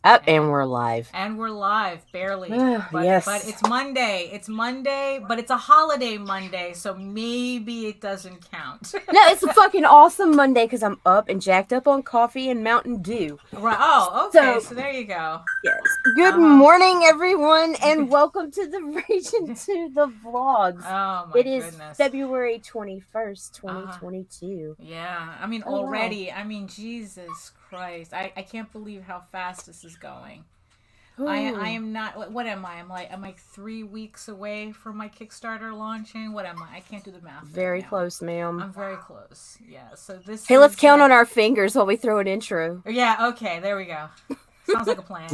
Up and we're live. And we're live, barely. Yes. But it's Monday. It's Monday, but it's a holiday Monday, so maybe it doesn't count. No, it's a fucking awesome Monday because I'm up and jacked up on coffee and Mountain Dew. Right. Oh, okay. So there you go. Yes. Good morning, everyone, and welcome to the Region to the Vlogs. Oh, my goodness. It is February 21st, 2022. Yeah. I mean, already. Wow. I mean, Jesus Christ. I can't believe how fast this is going. I am not. What am I? I'm like 3 weeks away from my Kickstarter launching. What am I? I can't do the math. Very close, ma'am. I'm very close. Yeah. So this. Hey, let's count on our fingers while we throw an intro. Yeah. Okay. There we go. Sounds like a plan.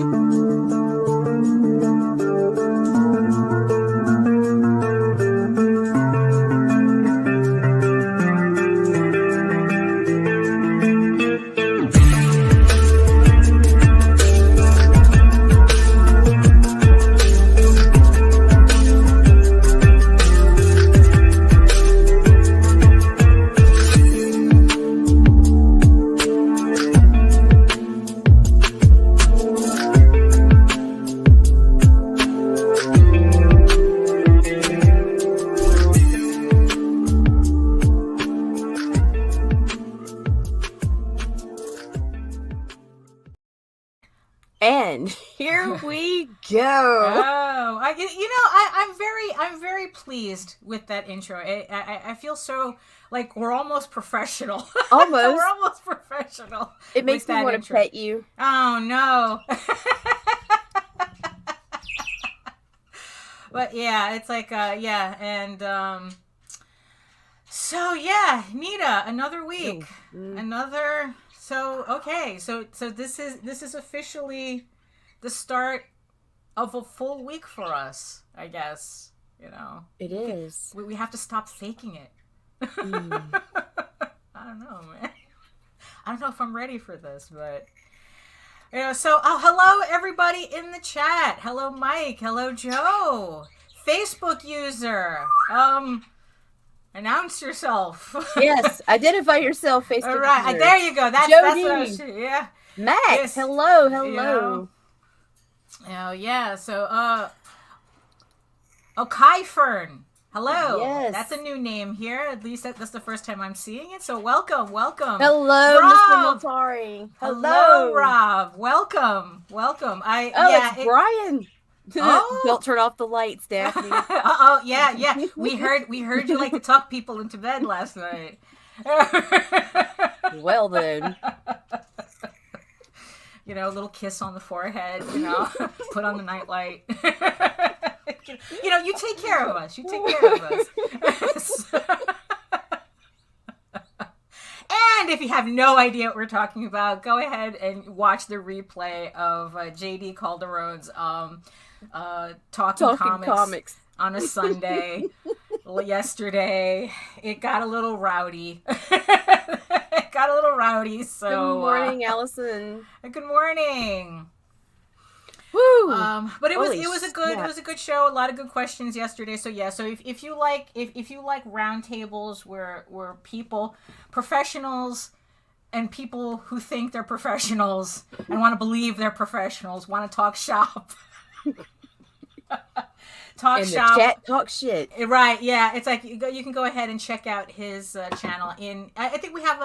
And here we go. Oh, I'm very pleased with that intro. I feel so like we're almost professional. Almost. We're almost professional. It makes me want to pet you. Oh no. But yeah, it's like and so yeah, Nita, another week, another. So okay, so this is officially the start of a full week for us, I guess. You know, it is. We have to stop faking it. I don't know, man. I don't know if I'm ready for this, but you know. So hello everybody in the chat. Hello Mike. Hello Joe. Facebook user. Announce yourself. Yes, identify yourself, Facebook. All right, user. There you go. That's what I was. Yeah. Max, yes. Hello. Oh yeah. So Kai Fern. Hello. Yes. That's a new name here. At least that's the first time I'm seeing it. So welcome. Hello, Rob. Mr. Multari. Hello, Rob. Welcome. It's Brian. Oh. Don't turn off the lights, Daphne. Yeah. We heard you like to talk people into bed last night. Well then. You know, a little kiss on the forehead, you know, put on the nightlight. You know, you take care of us. And if you have no idea what we're talking about, go ahead and watch the replay of JD Calderon's Talking Comics on a Sunday. Yesterday, it got a little rowdy. So good morning, Allison. Good morning. Woo! But it was a good show. A lot of good questions yesterday. So yeah. So if you like roundtables where people, professionals, and people who think they're professionals and want to believe they're professionals want to talk shop. The chat talk shit. Right, yeah. It's like you can go ahead and check out his channel. I think we have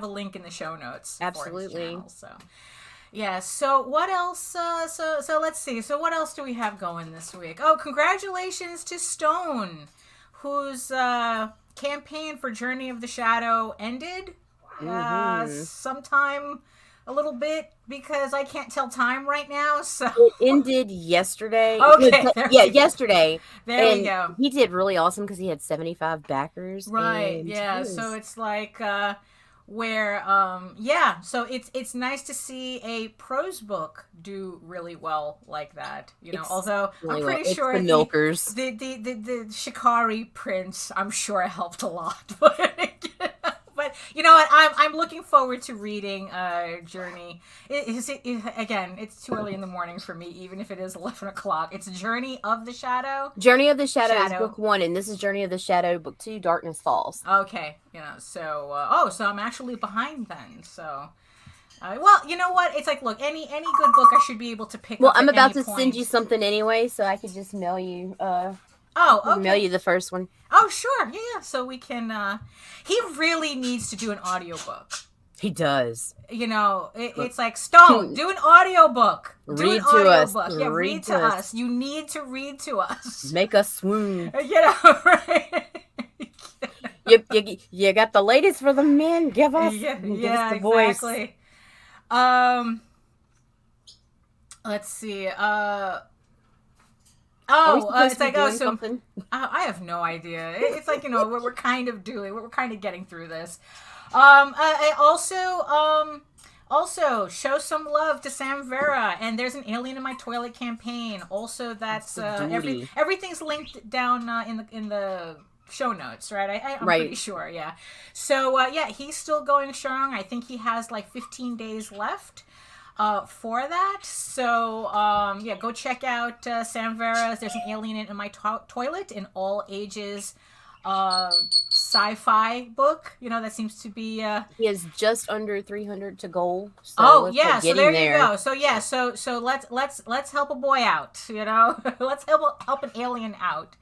a link in the show notes. Absolutely. For his channel, so yeah. So what else? So let's see. So what else do we have going this week? Oh, congratulations to Stone, whose campaign for Journey of the Shadow ended sometime a little bit, because I can't tell time right now. So it ended yesterday. Okay. Yesterday. There we go. He did really awesome because he had 75 backers. Right. Yeah. So it's like where so it's nice to see a prose book do really well like that. You know, although really I'm pretty sure the milkers, the Shikari Prince, I'm sure helped a lot. But you know what? I'm looking forward to reading Journey. Again, it's too early in the morning for me, even if it is 11 o'clock. It's Journey of the Shadow. Journey of the Shadow is book 1, and this is Journey of the Shadow book 2, Darkness Falls. Okay, so so I'm actually behind then. So Well, you know what? It's like, look, any good book I should be able to pick Well, up. I'm at about any to point. send you something anyway, so I could just mail you. Okay. Mail you the first one. Oh, sure. Yeah. So we can. He really needs to do an audiobook. He does. You know, it's like, Stone, do an audiobook. Read to us. Yeah, read to us. You need to read to us. Make us swoon. You know, right? You got the ladies for the men. Give us, yeah, give us the voice. Exactly. Let's see. It's like, something. I have no idea. It's like, you know, we're kind of getting through this. I also show some love to Sam Vera, and there's an Alien in My Toilet campaign. Also, that's everything's linked down in the show notes, right? I'm pretty sure, yeah. So he's still going strong. I think he has like 15 days left for that. So go check out Sam Vera's There's an Alien in My Toilet, an all ages sci-fi book, you know, that seems to be he has just under 300 to goal. So so there you go. So let's help a boy out, you know. Let's help an alien out.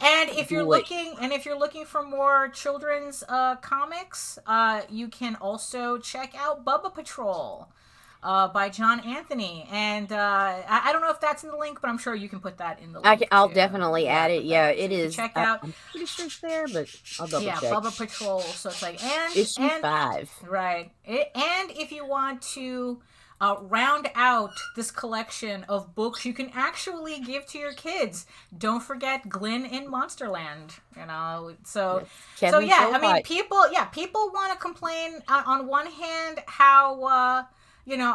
And if you're looking for more children's comics, you can also check out Bubba Patrol by John Anthony, and I don't know if that's in the link, but I'm sure you can put that in the link. I'll definitely add it. Yeah, it is. Check out. I'm pretty sure it's there, but I'll double check. Bubba Patrol. So it's like issue 5, right? And if you want to round out this collection of books you can actually give to your kids, don't forget Glyn in Monsterland. You know, so yeah. I mean, people want to complain on one hand how.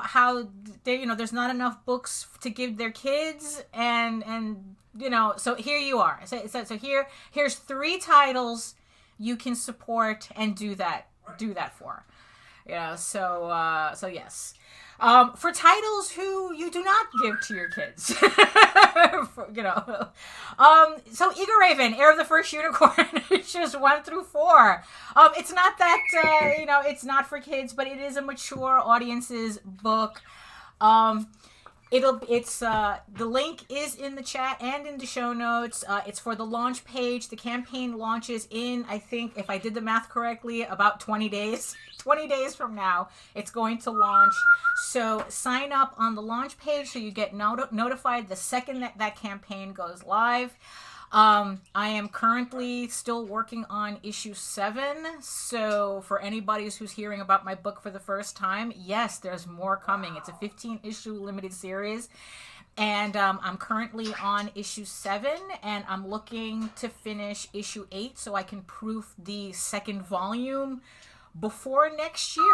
How there's not enough books to give their kids, and so here you are. So here's 3 titles you can support and do that for. So yes. For titles who you do not give to your kids, so Eager Raven, Heir of the First Unicorn, issues 1 through 4. It's not that it's not for kids, but it is a mature audience's book. The link is in the chat and in the show notes. It's for the launch page. The campaign launches in, I think, if I did the math correctly, about 20 days. 20 days from now, it's going to launch. So sign up on the launch page so you get notified the second that campaign goes live. I am currently still working on issue 7. So for anybody who's hearing about my book for the first time, yes, there's more coming. It's a 15-issue limited series. And I'm currently on issue 7, and I'm looking to finish issue 8 so I can proof the second volume before next year.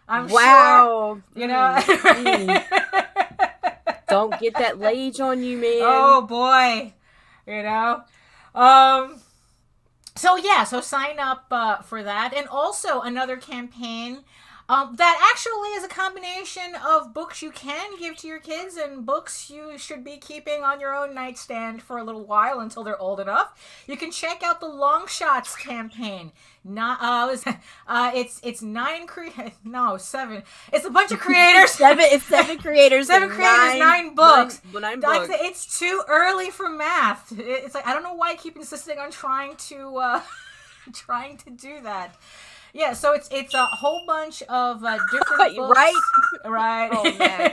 I'm wow. Sure, Don't get that Lage on you, man. Oh boy, So sign up for that, and also another campaign that actually is a combination of books you can give to your kids and books you should be keeping on your own nightstand for a little while until they're old enough. You can check out the Long Shots campaign. It's 7. It's a bunch of creators. It's 7 creators. 7 creators, 9 books. 9 books. It's too early for math. It's like, I don't know why I keep insisting on trying to do that. Yeah, so it's a whole bunch of different books. Right. Oh man.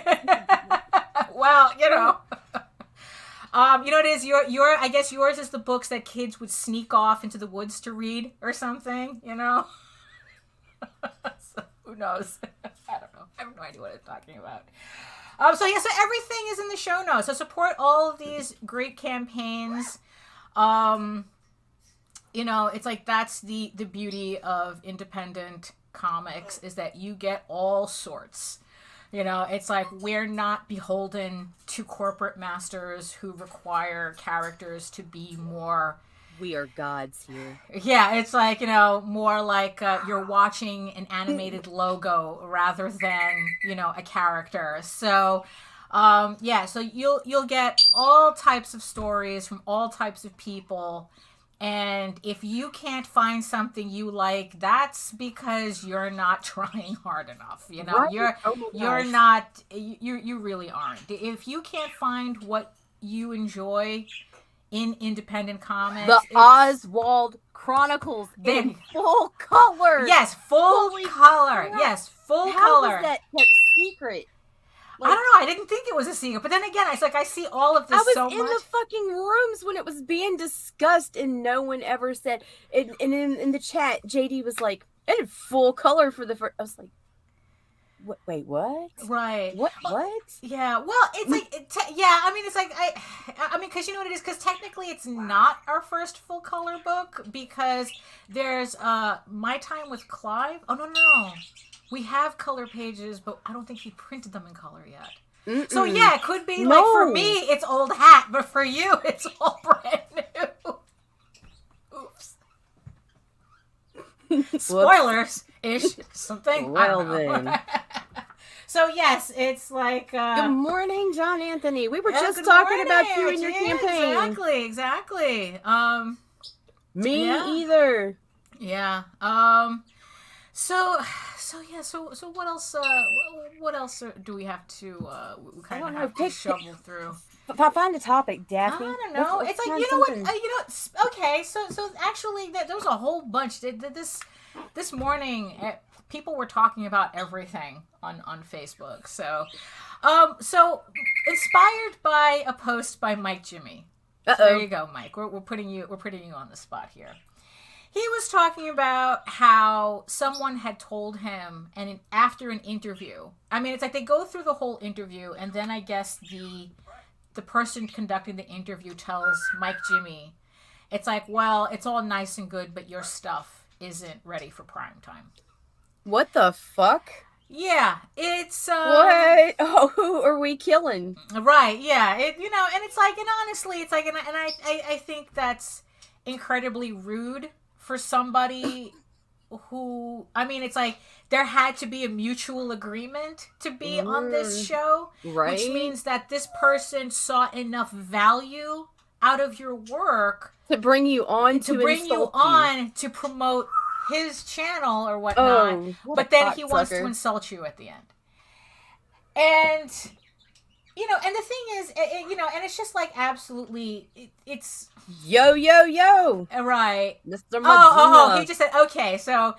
Well, it is I guess yours is the books that kids would sneak off into the woods to read or something, So, who knows? I don't know. I have no idea what I'm talking about. So everything is in the show notes. So support all of these great campaigns. It's like that's the beauty of independent comics, is that you get all sorts. It's like we're not beholden to corporate masters who require characters to be more... We are gods here. Yeah, it's like, more like you're watching an animated logo rather than, a character. So... so you'll get all types of stories from all types of people And if you can't find something you like, that's because you're not trying hard enough. You know, Right? you're not, you really aren't. If you can't find what you enjoy in independent comics, The Oswald Chronicles in full color. Yes, full color. Crap. Yes, full How color. was that kept secret? I don't know. I didn't think it was a secret, but then again, it's like I see all of this so much. I was in the fucking rooms when it was being discussed, and no one ever said. And in the chat, JD was like, "In full color for the first." I was like, "What? Wait, what? Right? What? Yeah. Well, it's like, yeah. I mean, it's like I mean, because you know what it is. Because technically, it's not our first full color book because there's My Time with Clive. Oh no. We have color pages, but I don't think he printed them in color yet. Mm-mm. So yeah, it could be like for me, it's old hat, but for you, it's all brand new. Oops. Spoilers-ish. Something. Well then. So yes, it's like... good morning, John Anthony. We were just talking about you and your campaign. Exactly. Me either. Yeah. So what else? What else do we have to kind of have to shovel through? Find a topic, Daphne. I don't know. It's like you know what? Okay. So actually, there was a whole bunch. This morning, people were talking about everything on Facebook. So inspired by a post by Mike Jimmy. So there you go, Mike. We're putting you on the spot here. He was talking about how someone had told him, and after an interview, I mean, it's like they go through the whole interview, and then I guess the person conducting the interview tells Mike Jimmy, it's like, well, it's all nice and good, but your stuff isn't ready for prime time. What the fuck? Yeah, it's what? Oh, who are we killing? Right? Yeah, and it's like, and honestly, it's like, and I think that's incredibly rude. For somebody who, I mean, it's like there had to be a mutual agreement to be on this show, right? Which means that this person saw enough value out of your work to bring you on to promote his channel or whatnot. But then he wants to insult you at the end, and and the thing is, and it's just like absolutely, it's. Yo, right, Mr. Oh, he just said okay. So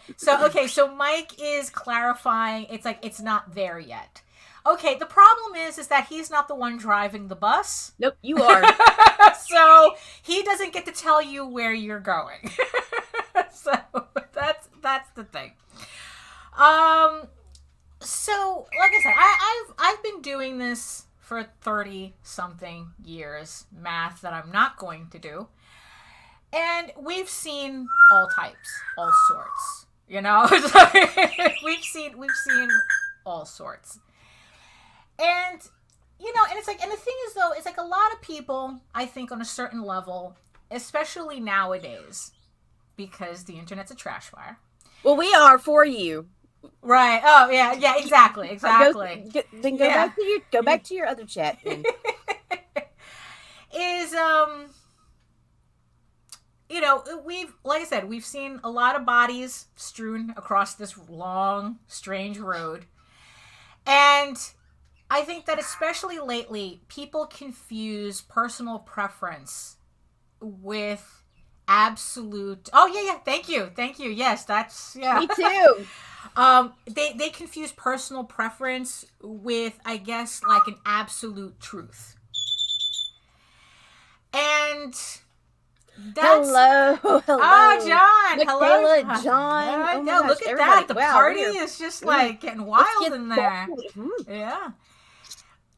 Mike is clarifying. It's like it's not there yet. Okay, the problem is that he's not the one driving the bus. Nope, you are. So he doesn't get to tell you where you're going. So that's the thing. So like I said, I've been doing this for 30-something years, math that I'm not going to do. And we've seen all types, all sorts, we've seen all sorts. And, and it's like, and the thing is though, it's like a lot of people, I think on a certain level, especially nowadays, because the internet's a trash fire. Well, we are for you. Right. Oh, yeah, exactly. Then go back to your other chat. Is like I said, we've seen a lot of bodies strewn across this long, strange road, and I think that especially lately, people confuse personal preference with absolute. Oh yeah. Thank you. Yes, that's Me too. They confuse personal preference with, I guess, like an absolute truth. And that's... Hello. Oh, John. Michaela, Hello, John. Oh, look at that. The party is just like getting wild in there. Yeah.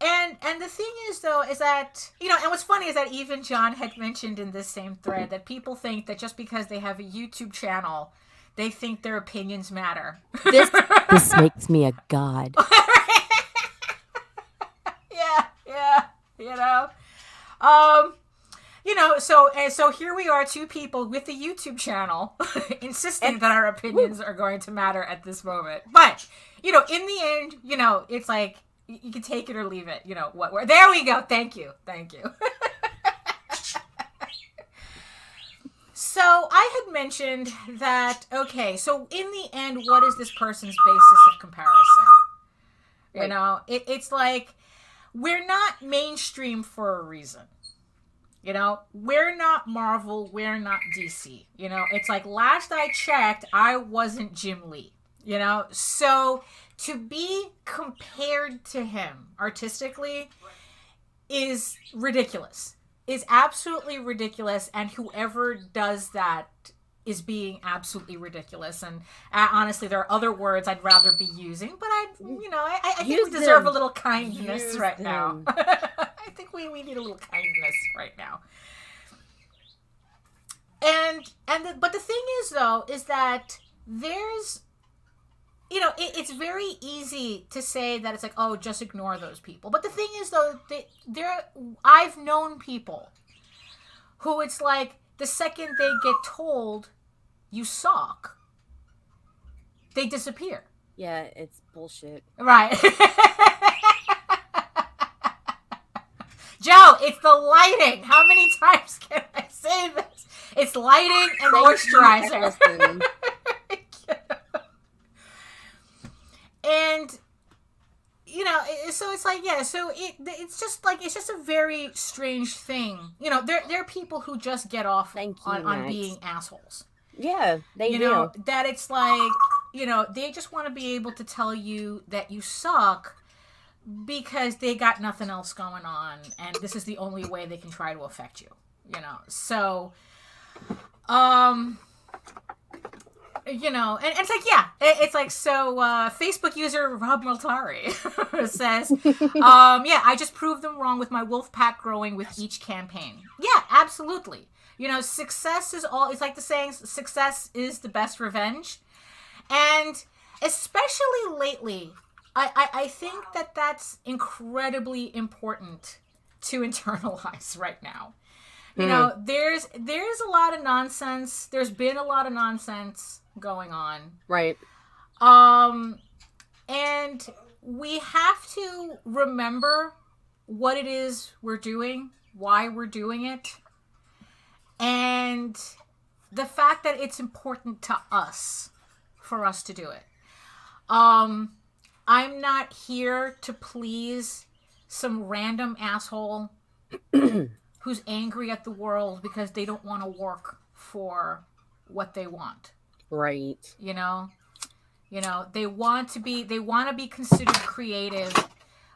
And the thing is, though, is that, and what's funny is that even John had mentioned in this same thread that people think that just because they have a YouTube channel, they think their opinions matter. This makes me a god. Yeah. So here we are, two people with a YouTube channel insisting that our opinions are going to matter at this moment. But, in the end, it's like, you can take it or leave it. There we go. Thank you. So I had mentioned that, okay, so in the end, what is this person's basis of comparison? You know, it's like, we're not mainstream for a reason. You know, we're not Marvel, we're not DC. You know, it's like, last I checked, I wasn't Jim Lee. You know, so to be compared to him artistically is ridiculous. Is absolutely ridiculous, and whoever does that is being absolutely ridiculous. And honestly, there are other words I'd rather be using, but I think we deserve a little kindness right now. I think we need a little kindness right now. But the thing is, though, is that there's, you know, it's very easy to say that it's like, oh, just ignore those people. But the thing is, though, I've known people who it's like, the second they get told you suck, they disappear. Yeah, it's bullshit. Right. Joe, it's the lighting. How many times can I say this? It's lighting and moisturizer. And, you know, so it's like, yeah, so it's just a very strange thing. You know, there are people who just get off on being assholes. Yeah, they do. You know, that it's like, you know, they just want to be able to tell you that you suck because they got nothing else going on, and this is the only way they can try to affect you. You know, so, you know, and it's like, yeah, it's like, so, Facebook user Rob Multari says, yeah, I just proved them wrong with my wolf pack growing with each campaign. Yeah, absolutely. You know, success is it's like the saying, success is the best revenge. And especially lately, I think that that's incredibly important to internalize right now. You know, there's a lot of nonsense. There's been a lot of nonsense going on. Right. And we have to remember what it is we're doing, why we're doing it, and the fact that it's important to us for us to do it. I'm not here to please some random asshole who's angry at the world because they don't want to work for what they want. Right. You know, they want to be considered creative,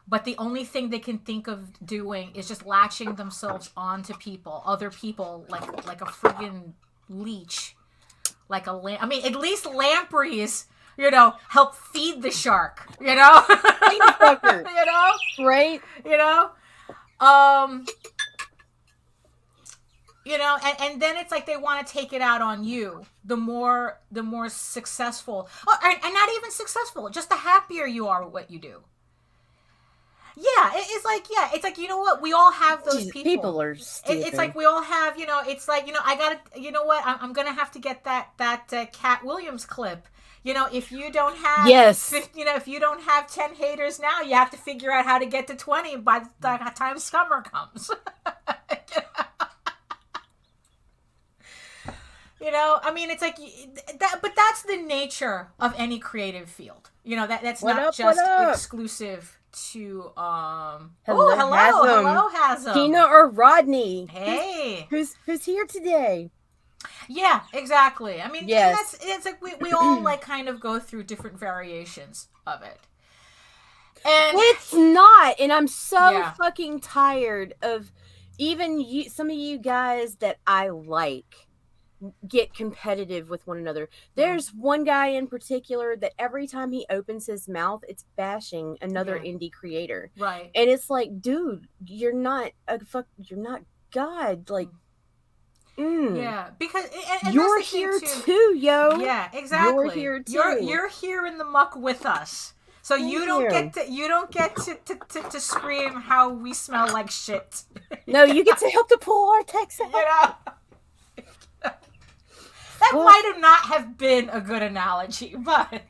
but the only thing they can think of doing is just latching themselves onto other people, like a friggin' leech, like a I mean, at least lampreys, you know, help feed the shark, you know? Feed the fucker. You know? Right? You know? You know, and then it's like they want to take it out on you. The more successful, and not even successful, just the happier you are with what you do. Yeah, it's like, you know what? We all have those people. People are stupid. It's like we all have, you know, it's like, you know, I gotta, you know what? I'm gonna have to get that Cat Williams clip. You know, if you don't have, you know, if you don't have 10 haters now, you have to figure out how to get to 20 by the time summer comes. You know, I mean, it's like that, but that's the nature of any creative field. You know, that's not just exclusive to hello Hasm. Tina or Rodney. Hey, who's here today? Yeah, exactly. I mean, yes. it's like we all like kind of go through different variations of it. And it's not, and I'm so fucking tired of even some of you guys that I like get competitive with one another. There's one guy in particular that every time he opens his mouth, it's bashing another indie creator. Right. And it's like, dude, you're not God. Like, yeah, because and you're here too, yo. Yeah, exactly. You're here too. You're here in the muck with us. So you don't get to scream how we smell like shit. No, you get to help to pull our text out. You know? That might not have been a good analogy, but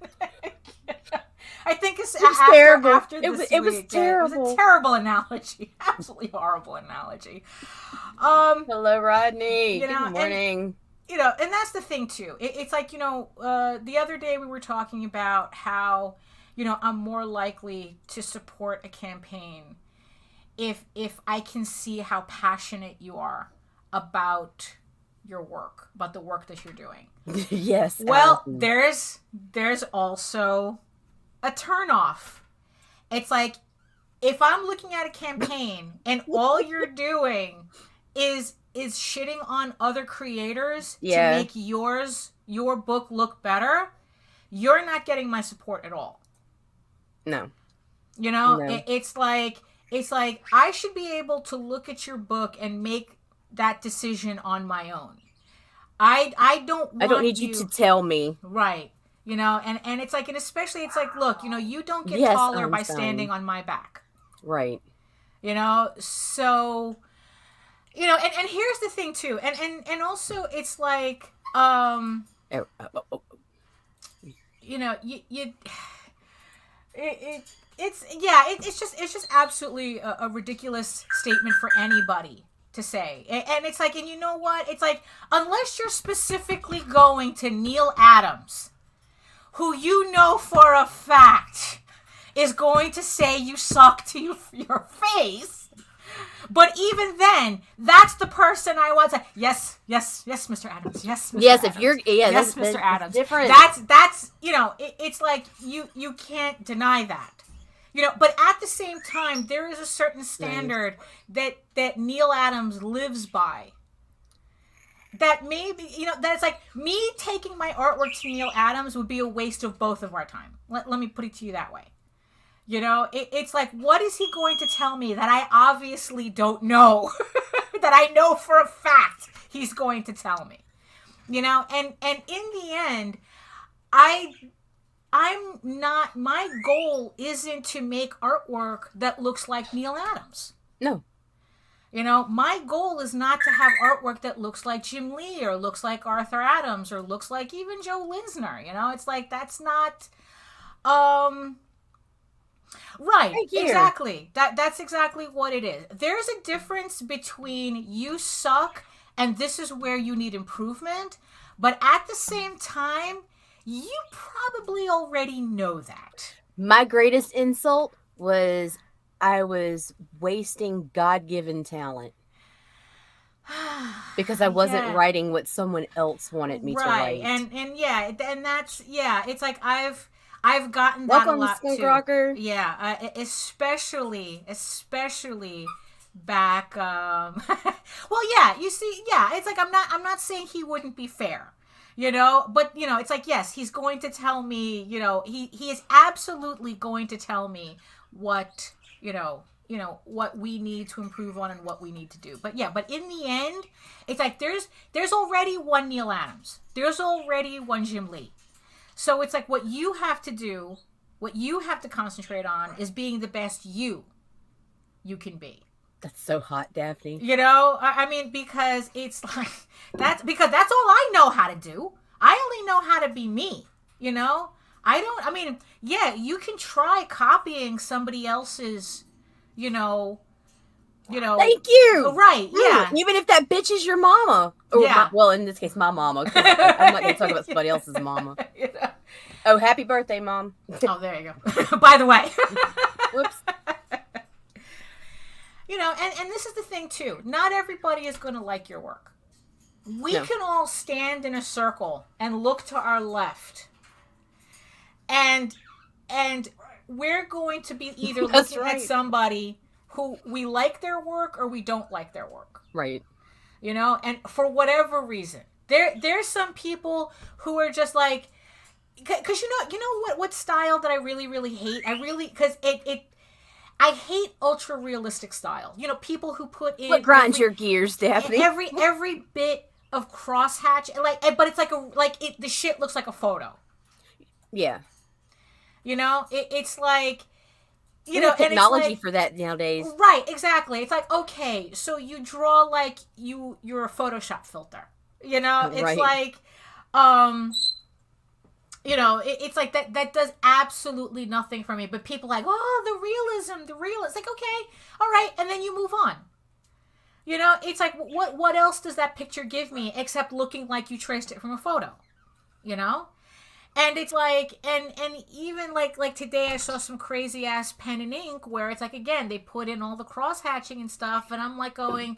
I think it's terrible. After it this was terrible. It was a terrible analogy. Absolutely horrible analogy. Hello, Rodney. You know, good morning. you know, and that's the thing too. It's like, you know, the other day we were talking about how, you know, I'm more likely to support a campaign if I can see how passionate you are about your work, about the work that you're doing. Yes. Well, there's also a turnoff. It's like, if I'm looking at a campaign and all you're doing is shitting on other creators to make your book look better, you're not getting my support at all. No. You know, no. It's like I should be able to look at your book and make that decision on my own. I don't need you to tell me. Right. You know, and it's like, and especially it's like, look, you know, you don't get taller by standing on my back. Right. You know, so, you know, and here's the thing too. And also it's like, you know, it's just absolutely a ridiculous statement for anybody to say. And it's like, and you know what? It's like, unless you're specifically going to Neil Adams, who you know for a fact is going to say you suck to your face. But even then, that's the person I want to say, yes, Mr. Adams. Yes, Mr. Yes, Adams. If you're, yes, Mr. Adams. Different. That's, you know, it's like, you can't deny that. You know, but at the same time, there is a certain standard that Neil Adams lives by. That maybe, you know, that's like, me taking my artwork to Neil Adams would be a waste of both of our time. Let me put it to you that way. You know, it's like, what is he going to tell me that I obviously don't know? That I know for a fact he's going to tell me. You know, and in the end, I'm not, my goal isn't to make artwork that looks like Neil Adams. No. You know, my goal is not to have artwork that looks like Jim Lee or looks like Arthur Adams or looks like even Joe Linsner. You know, it's like, that's not, right, exactly. That's exactly what it is. There's a difference between you suck and this is where you need improvement. But at the same time, you probably already know that. My greatest insult was I was wasting God-given talent because I wasn't writing what someone else wanted me to write. And yeah, and that's, yeah, it's like I've gotten that a lot too. Rocker. Yeah, especially back. Well, yeah, you see, yeah, it's like I'm not saying he wouldn't be fair. You know, but, you know, it's like, yes, he's going to tell me, you know, he is absolutely going to tell me what, you know, what we need to improve on and what we need to do. But yeah, but in the end, it's like there's already one Neil Adams. There's already one Jim Lee. So it's like, what you have to do, what you have to concentrate on is being the best you can be. That's so hot, Daphne. You know, I mean, because it's like, that's all I know how to do. I only know how to be me, you know? Yeah, you can try copying somebody else's, you know. Thank you. Right, yeah. Even if that bitch is your mama. Or yeah. Well, in this case, my mama. I'm not going to talk about somebody else's mama. You know? Oh, happy birthday, Mom. Oh, there you go. By the way. Whoops. You know, and this is the thing, too. Not everybody is going to like your work. We can all stand in a circle and look to our left. And we're going to be either looking at somebody who we like their work or we don't like their work. Right. You know, and for whatever reason. There's some people who are just like, because you know what style that I really, really hate? Because I hate ultra realistic style. You know, people who put in, what grinds your gears, Daphne? Every bit of crosshatch, but it's like the shit looks like a photo. Yeah. You know, it's like, you know, technology like, for that nowadays. Right, exactly. It's like, okay, so you draw like you're a Photoshop filter. You know, it's like, you know, it's like that does absolutely nothing for me. But people are like, oh, the realism. It's like, okay, all right, and then you move on. You know, it's like, what else does that picture give me except looking like you traced it from a photo? You know? And it's like, and even like today I saw some crazy ass pen and ink where it's like, again, they put in all the cross hatching and stuff, and I'm like going,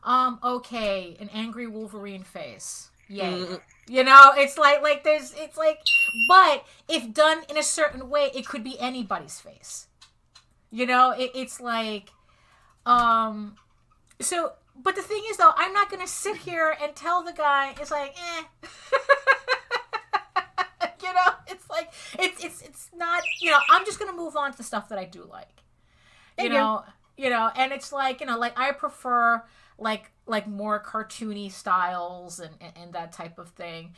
okay, an angry Wolverine face. Yay. You know, it's like it's like, but if done in a certain way, it could be anybody's face. You know, it's like, so, but the thing is, though, I'm not going to sit here and tell the guy, it's like, you know, it's like, it's not, you know, I'm just going to move on to the stuff that I do like. You know, and it's like, you know, like I prefer like more cartoony styles and that type of thing.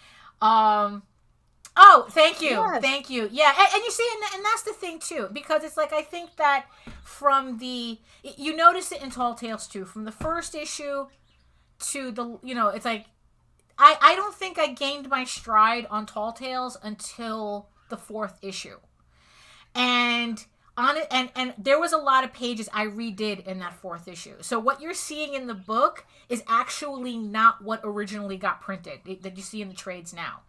Oh, thank you. Yes. Thank you. Yeah. And you see, and that's the thing too, because it's like, I think that from you notice it in Tall Tales too, from the first issue to the, you know, it's like, I don't think I gained my stride on Tall Tales until the 4th issue. And on it, and there was a lot of pages I redid in that 4th issue. So what you're seeing in the book is actually not what originally got printed that you see in the trades now.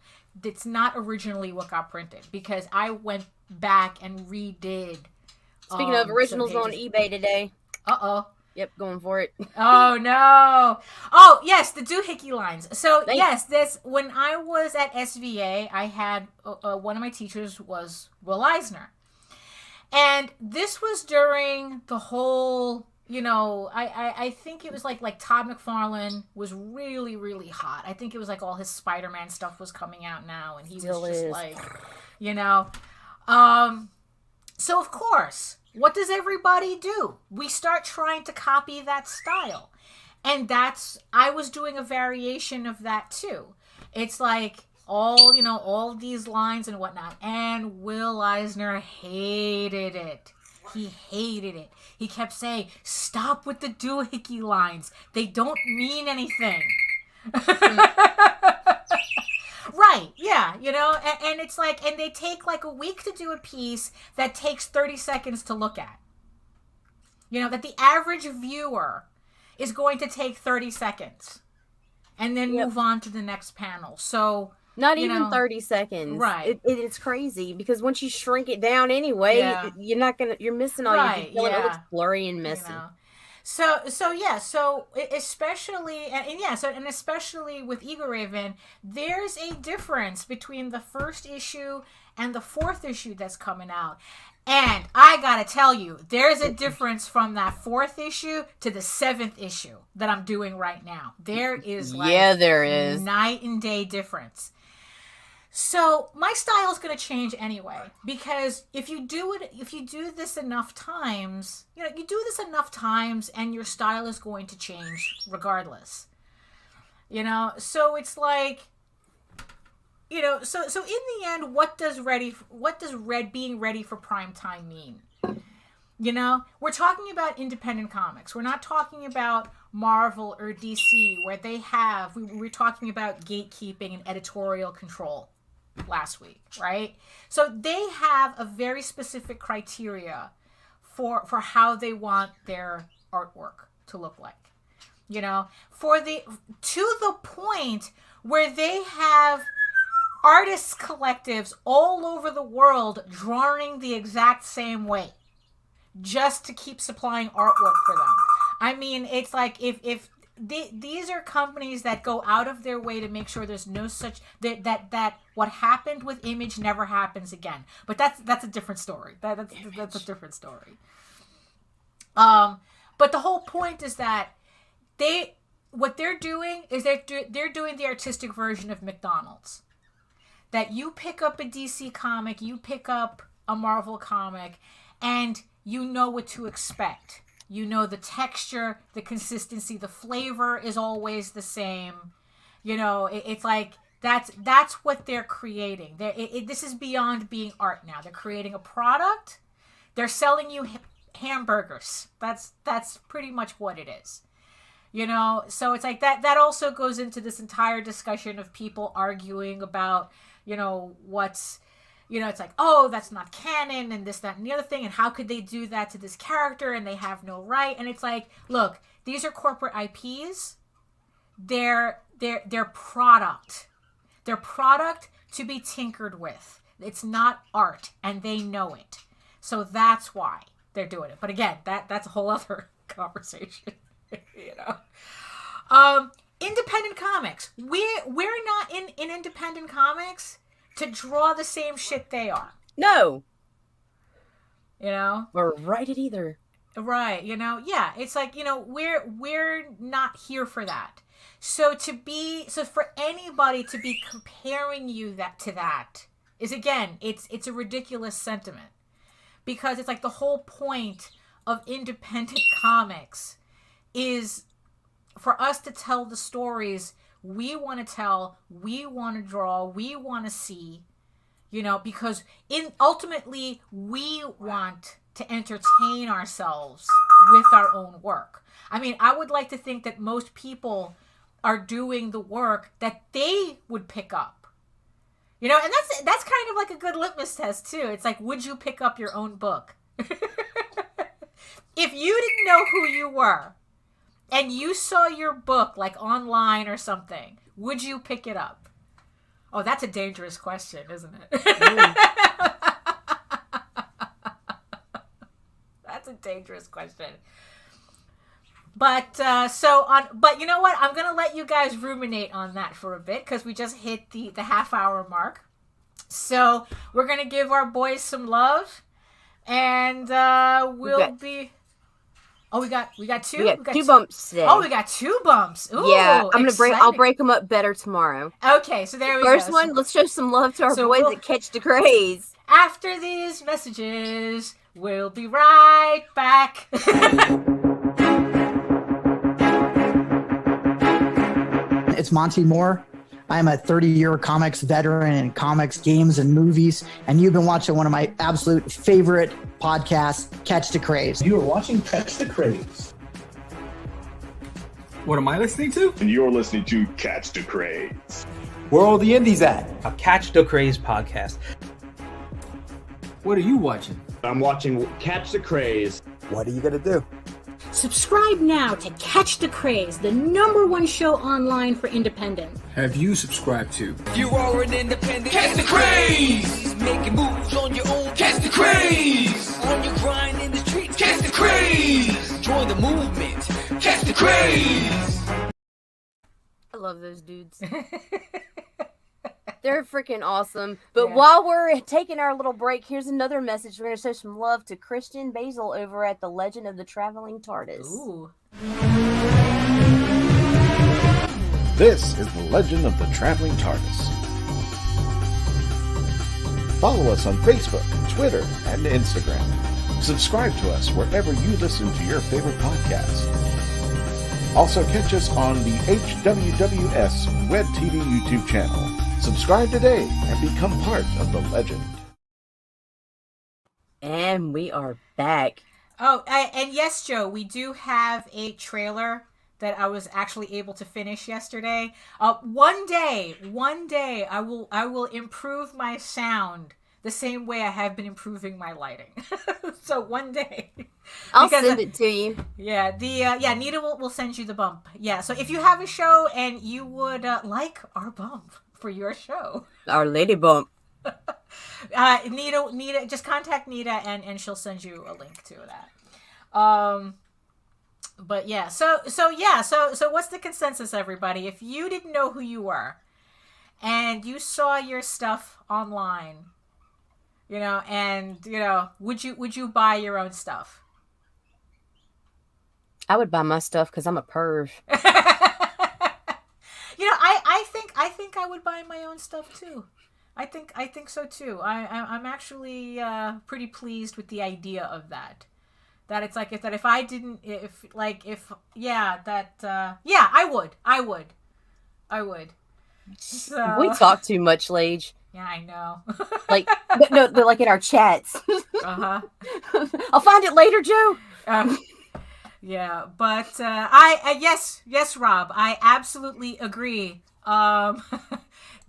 It's not originally what got printed, because I went back and redid. Speaking of originals on eBay today. Uh-oh. Yep, going for it. Oh, no. Oh, yes, the doohickey lines. So, yes, when I was at SVA, I had, one of my teachers was Will Eisner. And this was during the whole, you know, I think it was like Todd McFarlane was really, really hot. I think it was like all his Spider-Man stuff was coming out now, and he was just like, you know. So, of course, what does everybody do? We start trying to copy that style. And I was doing a variation of that too. It's like all these lines and whatnot. And Will Eisner hated it. He hated it. He kept saying, stop with the doohickey lines. They don't mean anything. Right, yeah, you know, and it's like, and they take like a week to do a piece that takes 30 seconds to look at. You know, that the average viewer is going to take 30 seconds and then move on to the next panel. So, not even 30 seconds. Right. It's crazy, because once you shrink it down anyway, you're missing all your detail, and it looks blurry and messy. You know? So especially, and especially with Eagle Raven, there's a difference between the 1st issue and the 4th issue that's coming out. And I gotta tell you, there's a difference from that 4th issue to the 7th issue that I'm doing right now. There is there is night and day difference. So my style is going to change anyway, because if you do this enough times, you know, you do this enough times and your style is going to change regardless. You know, so it's like, you know, so in the end, what does being ready for prime time mean? You know, we're talking about independent comics. We're not talking about Marvel or DC, where we're talking about gatekeeping and editorial control last week, right? So they have a very specific criteria for how they want their artwork to look like. You know, to the point where they have artists collectives all over the world drawing the exact same way, just to keep supplying artwork for them. I mean, it's like if these are companies that go out of their way to make sure there's no such that what happened with Image never happens again. But that's a different story. That's a different story. But the whole point is that they're doing the artistic version of McDonald's. That you pick up a DC comic, you pick up a Marvel comic, and you know what to expect. You know the texture, the consistency, the flavor is always the same. You know, it's like that's what they're creating. This is beyond being art now. They're creating a product. They're selling you hamburgers. That's pretty much what it is. You know, so it's like that also goes into this entire discussion of people arguing about, you know, what's you know, it's like, oh, that's not canon and this, that, and the other thing. And how could they do that to this character and they have no right? And it's like, look, these are corporate IPs. They're product. They're product to be tinkered with. It's not art, and they know it. So that's why they're doing it. But again, that's a whole other conversation, you know. Independent comics. We're not in independent comics to draw the same shit they are. No. You know? Or write it either. Right, you know? Yeah, it's like, you know, we're not here for that. So for anybody to be comparing you to that is, again, it's a ridiculous sentiment. Because it's like the whole point of independent comics is for us to tell the stories we want to tell, we want to draw, we want to see, you know, because ultimately we want to entertain ourselves with our own work. I mean, I would like to think that most people are doing the work that they would pick up. You know, and that's kind of like a good litmus test too. It's like, would you pick up your own book? If you didn't know who you were and you saw your book like online or something, would you pick it up? Oh, that's a dangerous question, isn't it? That's a dangerous question. But but you know what? I'm gonna let you guys ruminate on that for a bit because we just hit the half-hour mark. So we're gonna give our boys some love, and we'll be. Oh, we got two. We got two bumps today. Oh, we got two bumps. Ooh, yeah, I'll break them up better tomorrow. Okay, so there we go. First one, let's show some love to our boys at Catch the Craze. After these messages, we'll be right back. It's Monty Moore. I'm a 30-year comics veteran in comics, games, and movies, and you've been watching one of my absolute favorite podcasts, Catch the Craze. You are watching Catch the Craze. What am I listening to? And you're listening to Catch the Craze. Where are all the indies at? A Catch the Craze podcast. What are you watching? I'm watching Catch the Craze. What are you going to do? Subscribe now to Catch the Craze, the #1 show online for independent. Have you subscribed to? You are an independent. Catch the Craze! Making moves on your own. Catch the Craze! On your grind in the streets. Catch the Craze! Join the movement. Catch the Craze! I love those dudes. They're freaking awesome. But while we're taking our little break, here's another message. We're going to show some love to Christian Basil over at the Legend of the Traveling TARDIS. Ooh. This is the Legend of the Traveling TARDIS. Follow us on Facebook, Twitter, and Instagram. Subscribe to us wherever you listen to your favorite podcasts. Also catch us on the HWWS Web TV YouTube channel. Subscribe today and become part of the legend. And we are back. Oh, and yes, Joe, we do have a trailer that I was actually able to finish yesterday. One day, I will improve my sound the same way I have been improving my lighting. So one day, I'll send it to you. Yeah, Nita will send you the bump. Yeah, so if you have a show and you would like our bump for your show, our lady bump. Nita, just contact Nita and she'll send you a link to that. But yeah, so what's the consensus, everybody? If you didn't know who you were and you saw your stuff online, you know, and you know, would you buy your own stuff? I would buy my stuff because I'm a perv. You know, I think I would buy my own stuff too. I think so too. I'm actually pretty pleased with the idea of that. That it's like if I didn't I would. So, we talk too much, Lage. Yeah, I know. No, they're like in our chats. Uh-huh. I'll find it later, Joe. Yeah, but yes, Rob, I absolutely agree.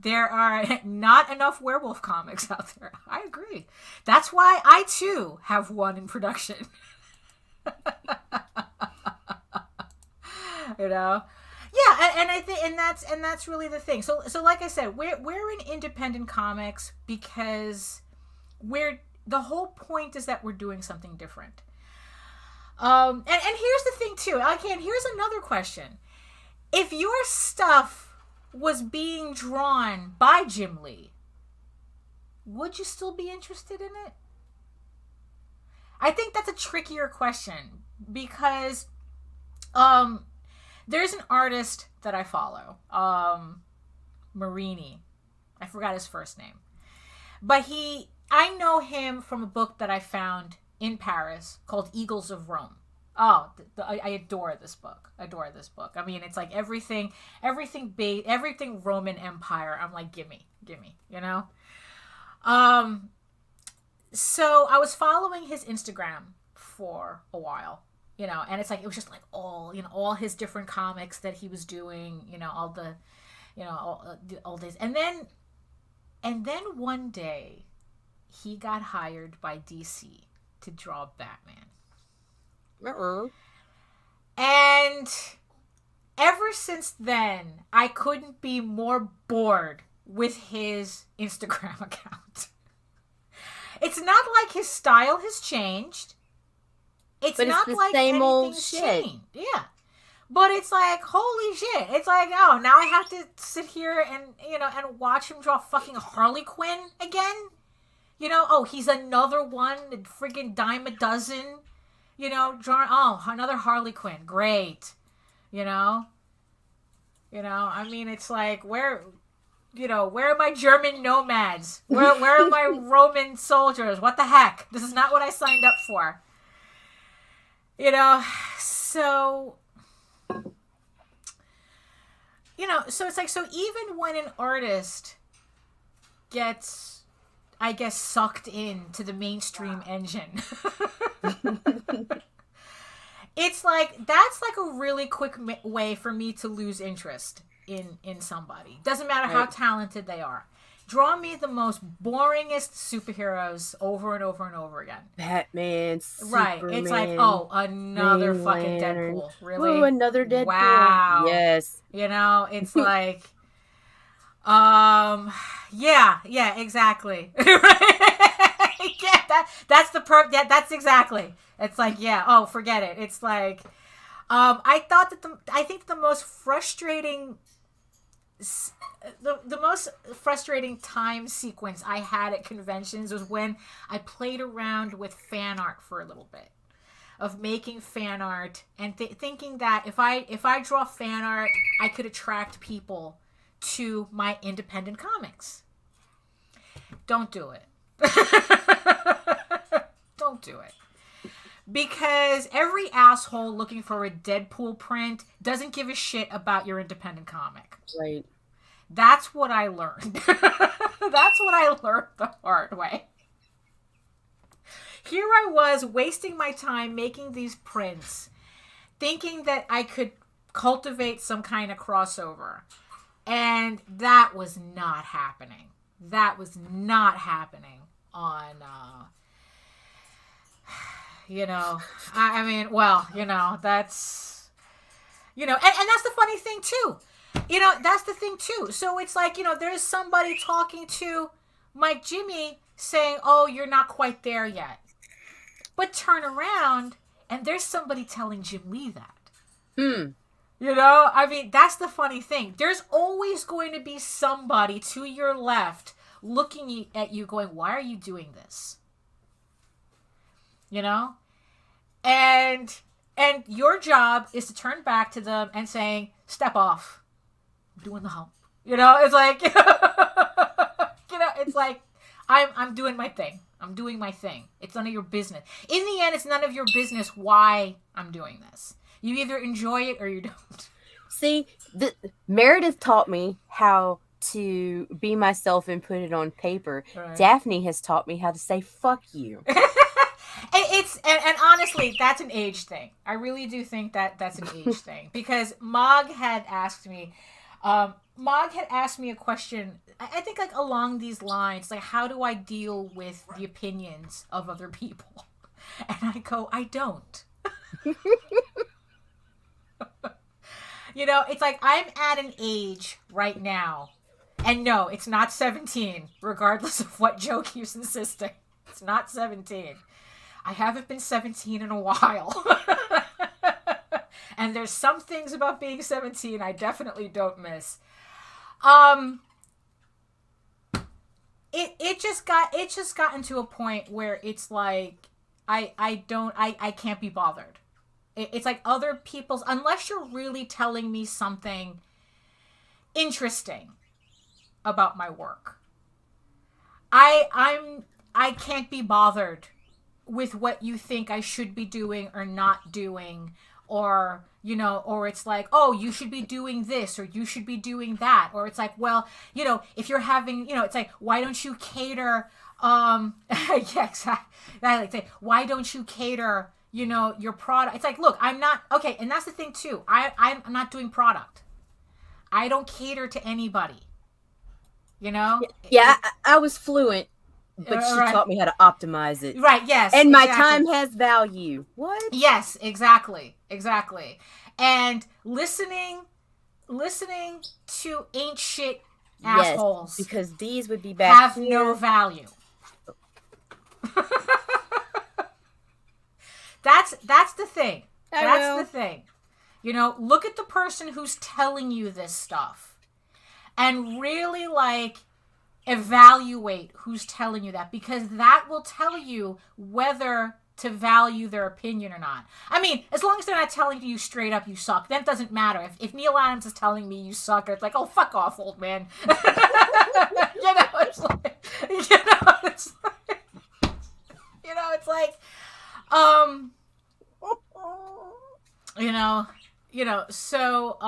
There are not enough werewolf comics out there. I agree. That's why I too have one in production. You know? Yeah, and I think that's really the thing. So like I said, we're in independent comics because the whole point is that we're doing something different. And here's the thing too. Again, here's another question. If your stuff was being drawn by Jim Lee, would you still be interested in it? I think that's a trickier question because there's an artist that I follow, Marini. I forgot his first name. But I know him from a book that I found in Paris called Eagles of Rome. Oh, I adore this book. I mean, it's like everything Roman Empire. I'm like, gimme, you know? So I was following his Instagram for a while, you know, and it's like, it was just like all his different comics that he was doing, you know, all this. And then one day he got hired by DC to draw Batman. And ever since then, I couldn't be more bored with his Instagram account. It's not like his style has changed. It's not like same old anything's shit. changed. Yeah. But it's like, holy shit. It's like, oh, now I have to sit here and, you know, and watch him draw fucking Harley Quinn again. You know, oh, he's another one, friggin' dime a dozen. You know, another Harley Quinn. Great. You know, I mean, it's like, where are my German nomads? Where are my Roman soldiers? What the heck? This is not what I signed up for. You know, so, you know, so it's like, so even when an artist gets, I guess, sucked into the mainstream engine, it's like, that's like a really quick way for me to lose interest in somebody. Doesn't matter how talented they are. Draw me the most boringest superheroes over and over and over again. Batman, Superman, right. It's like, oh, another Green fucking Lantern. Deadpool. Really? Ooh, another Deadpool. Wow. Yes. You know, it's like, yeah, exactly. Yeah, that's exactly. It's like, yeah, oh, forget it. It's like, I think the most frustrating, the most frustrating time sequence I had at conventions was when I played around with fan art for a little bit, of making fan art and thinking that if I draw fan art, I could attract people to my independent comics. Don't do it. Don't do it. Because every asshole looking for a Deadpool print doesn't give a shit about your independent comic. Right. That's what I learned. That's what I learned the hard way. Here I was wasting my time making these prints, thinking that I could cultivate some kind of crossover. And that was not happening. That was not happening on, you know, I mean, well, you know, that's, you know, and that's the funny thing too. You know, that's the thing too. So it's like, you know, there's somebody talking to Mike Jimmy saying, oh, you're not quite there yet. But turn around and there's somebody telling Jim Lee that. You know, I mean, that's the funny thing. There's always going to be somebody to your left looking at you going, why are you doing this? You know? And your job is to turn back to them and saying, step off. I'm doing the hump. You know, it's like, you know, it's like, I'm doing my thing. I'm doing my thing. It's none of your business. In the end, it's none of your business why I'm doing this. You either enjoy it or you don't. See, Meredith taught me how to be myself and put it on paper. Right. Daphne has taught me how to say fuck you. And honestly, that's an age thing. I really do think that that's an age thing. Because Mog had asked me, Mog had asked me a question, I think like along these lines, like how do I deal with the opinions of other people? And I go, I don't. You know, it's like I'm at an age right now, and no, it's not 17, regardless of what Joe keeps insisting. It's not 17. I haven't been 17 in a while. And there's some things about being 17 I definitely don't miss. It just gotten to a point where it's like I can't be bothered. It's like other people's, unless you're really telling me something interesting about my work. I can't be bothered with what you think I should be doing or not doing, or, you know, or it's like, oh, you should be doing this, or you should be doing that. Or it's like, well, you know, if you're having, you know, it's like, why don't you cater, yeah, exactly. I like to say, why don't you cater, you know, your product? It's like, look, I'm not, okay, and that's the thing too. I'm not doing product. I don't cater to anybody. You know? Yeah, I was fluent, but she taught me how to optimize it. Right, yes. And my time has value. What? Yes, exactly. Exactly. And listening to ain't shit assholes. Yes, because these would be back have here. no value. That's the thing. That's the thing. You know, look at the person who's telling you this stuff and really like evaluate who's telling you that, because that will tell you whether to value their opinion or not. I mean, as long as they're not telling you straight up you suck, then it doesn't matter. If Neil Adams is telling me you suck, it's like, oh, fuck off, old man. You know, it's like, so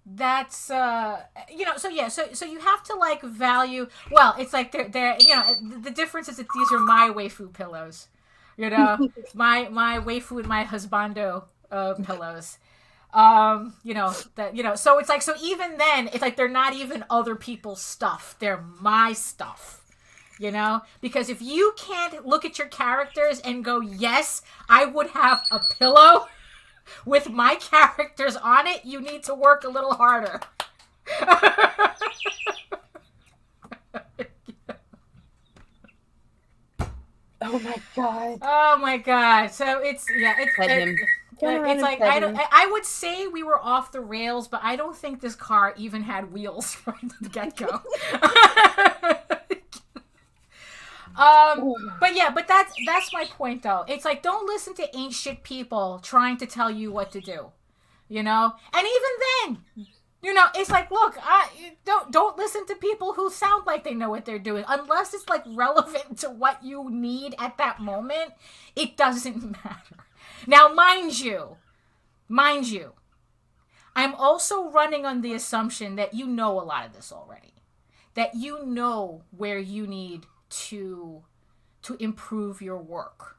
that's so you have to like value. Well, it's like they're you know, the difference is that these are my waifu pillows, you know, my waifu and my husbando pillows, you know, that, you know, so it's like, so even then it's like they're not even other people's stuff, they're my stuff, you know, because if you can't look at your characters and go, yes, I would have a pillow with my characters on it, you need to work a little harder. Oh my god. Oh my god. So it's like I would say we were off the rails, but I don't think this car even had wheels from the get-go. But that's my point though. It's like, don't listen to ain't shit people trying to tell you what to do, you know? And even then, you know, it's like, look, don't listen to people who sound like they know what they're doing unless it's like relevant to what you need at that moment. It doesn't matter. Now, mind you, I'm also running on the assumption that you know a lot of this already, that you know where you need to improve your work.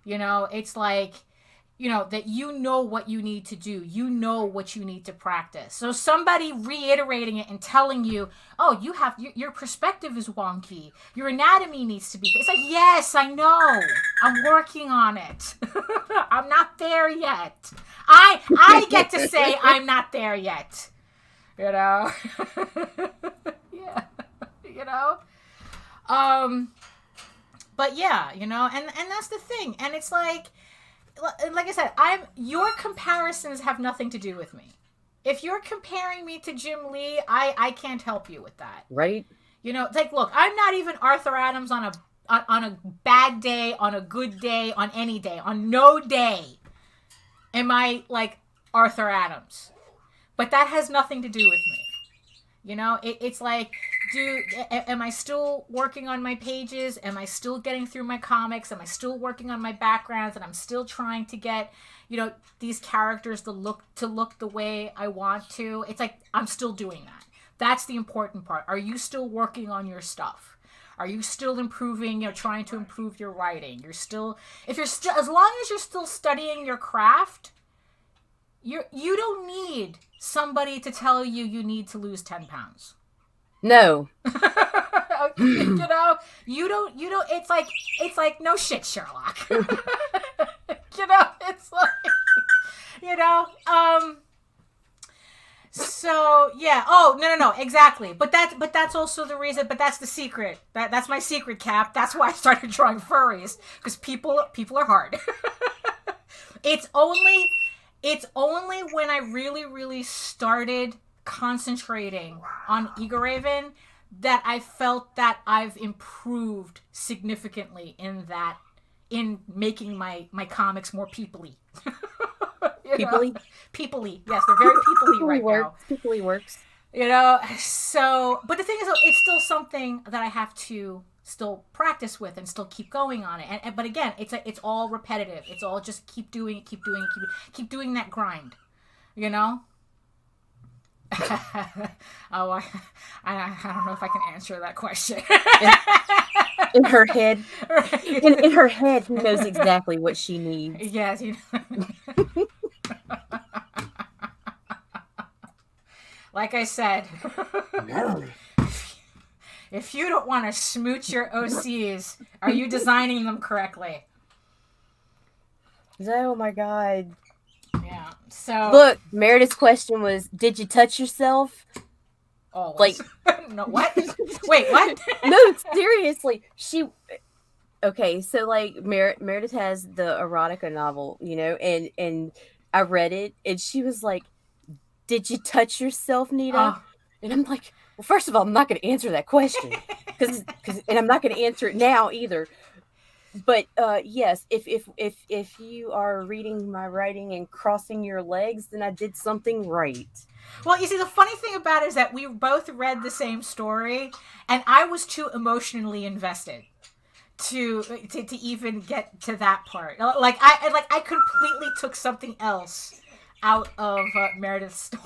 You know, it's like, you know, that you know what you need to do. You know what you need to practice. So somebody reiterating it and telling you, oh, you have, your perspective is wonky. Your anatomy needs to be, it's like, yes, I know. I'm working on it. I'm not there yet. I get to say I'm not there yet. You know? Yeah. You know? But yeah, you know, and that's the thing. And it's like I said, your comparisons have nothing to do with me. If you're comparing me to Jim Lee, I can't help you with that. Right. You know, it's like, look, I'm not even Arthur Adams on a bad day, on a good day, on any day, on no day am I like Arthur Adams. But that has nothing to do with me. You know, it's like, am I still working on my pages? Am I still getting through my comics? Am I still working on my backgrounds? And I'm still trying to get, you know, these characters to look the way I want to. It's like, I'm still doing that. That's the important part. Are you still working on your stuff? Are you still improving, you know, trying to improve your writing? As long as you're still studying your craft, You don't need somebody to tell you need to lose 10 pounds. No. You know, you don't, it's like, no shit, Sherlock. You know, it's like, you know, so yeah. Oh, no, exactly. But that's also the reason, but that's the secret. That's my secret, Cap. That's why I started drawing furries, because people are hard. It's only when I really, really started concentrating on Eager Raven that I felt that I've improved significantly in making my comics more people-y. People-y? People-y. Yes, they're very people-y right now. People-y works. You know, so, but the thing is, it's still something that I have to still practice with and still keep going on it. But again, it's all repetitive. It's all just keep doing it, keep doing that grind. You know? Oh, I don't know if I can answer that question. In her head, in her head, who knows exactly what she needs? Yes, you know. Like I said, if you don't want to smooch your OCs, are you designing them correctly? Oh my God. Yeah. So look, Meredith's question was, did you touch yourself? Oh, like no, what? Wait, what? No, seriously. Okay, so like Meredith has the erotica novel, you know, and I read it, and she was like, did you touch yourself, Nita? And I'm like, well, first of all, I'm not going to answer that question, and I'm not going to answer it now either. But yes, if you are reading my writing and crossing your legs, then I did something right. Well, you see, the funny thing about it is that we both read the same story, and I was too emotionally invested to even get to that part. Like I completely took something else out of Meredith's story.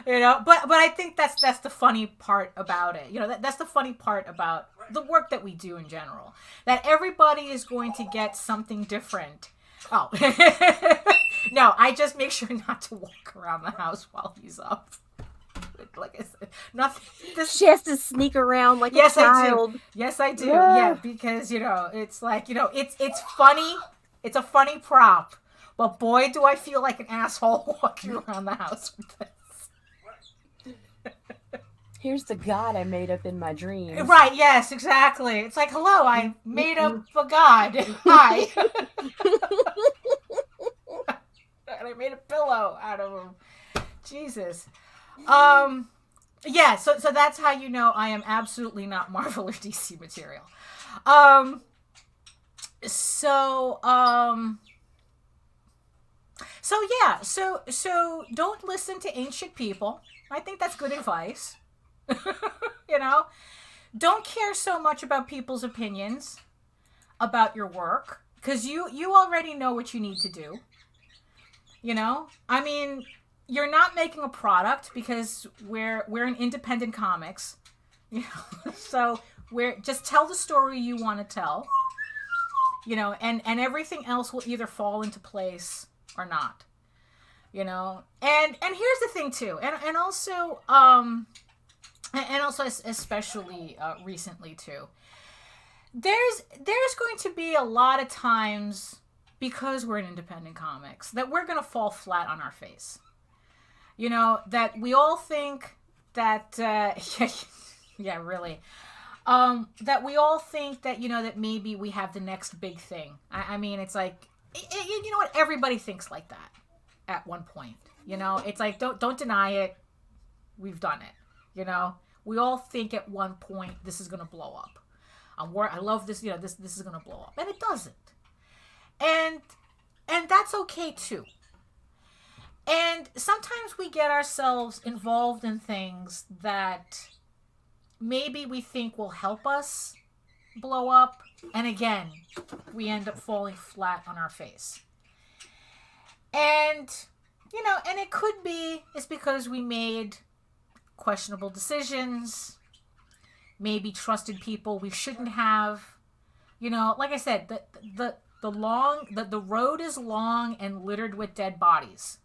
You know, but I think that's the funny part about it. You know, that's the funny part about the work that we do in general. That everybody is going to get something different. Oh. No, I just make sure not to walk around the house while he's up. Like I said, nothing. She has to sneak around like a child. Yes, I do. Yeah, because, you know, it's like, you know, it's funny. It's a funny prop. But boy, do I feel like an asshole walking around the house with this. Here's the god I made up in my dreams. Right, yes, exactly. It's like, hello, I made up a god. Hi. And I made a pillow out of him. Jesus. Yeah, so that's how you know I am absolutely not Marvel or DC material. So yeah, so don't listen to ancient people. I think that's good advice. You know, don't care so much about people's opinions about your work, because you already know what you need to do. You know, I mean, you're not making a product because we're in independent comics. You know, so just tell the story you want to tell. You know, and everything else will either fall into place or not. You know, and here's the thing too, and also especially recently too, there's going to be a lot of times, because we're in independent comics, that we're going to fall flat on our face. You know, that we all think that yeah, really, that we all think that, you know, that maybe we have the next big thing. I mean, it's like, you know what, everybody thinks like that at one point. You know, it's like, don't deny it. We've done it. You know, we all think at one point this is gonna blow up. I love this. You know, this is gonna blow up, and it doesn't. And that's okay too. And sometimes we get ourselves involved in things that maybe we think will help us blow up, and again, we end up falling flat on our face. And, you know, and it could be it's because we made questionable decisions, maybe trusted people we shouldn't have. You know, like I said, the the road is long and littered with dead bodies.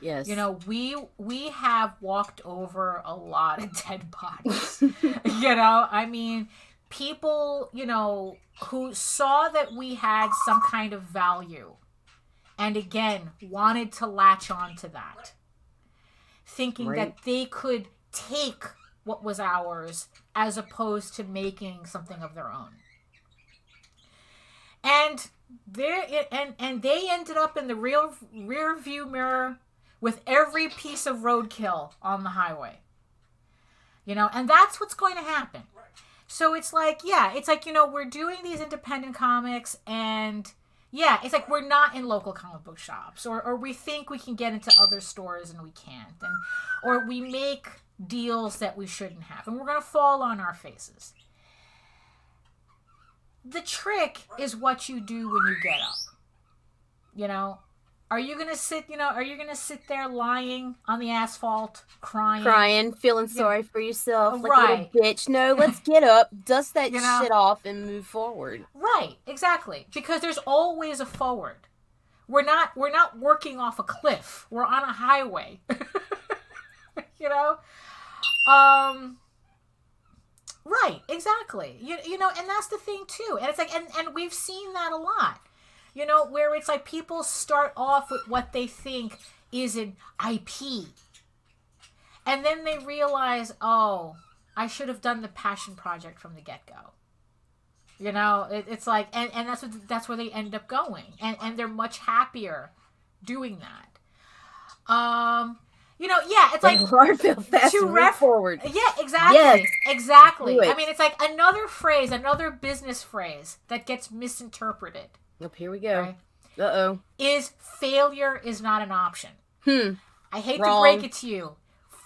Yes. You know, we have walked over a lot of dead bodies. You know, I mean, people, you know, who saw that we had some kind of value and again wanted to latch on to that, thinking that they could take what was ours as opposed to making something of their own. And they ended up in the rear view mirror with every piece of roadkill on the highway. You know, and that's what's going to happen. So it's like, yeah, it's like, you know, we're doing these independent comics and yeah, it's like we're not in local comic book shops, or we think we can get into other stores and we can't, and or we make deals that we shouldn't have, and we're going to fall on our faces. The trick is what you do when you get up. You know, are you going to sit there lying on the asphalt, crying, feeling sorry for yourself, like right. a little bitch? No, let's get up, dust that shit off, and move forward. Right, exactly. Because there's always a forward. We're not working off a cliff. We're on a highway. You know? Right, exactly. You know, and that's the thing too. And it's like, and we've seen that a lot. You know, where it's like people start off with what they think is an IP. And then they realize, oh, I should have done the passion project from the get-go. You know, it's like, and that's where they end up going. And they're much happier doing that. You know, yeah, it's like to forward. Yeah, exactly. Yes. Exactly. I mean, it's like another business phrase that gets misinterpreted. Oh, here we go. Right? Uh-oh. Is failure is not an option. I hate Wrong. to break it to you.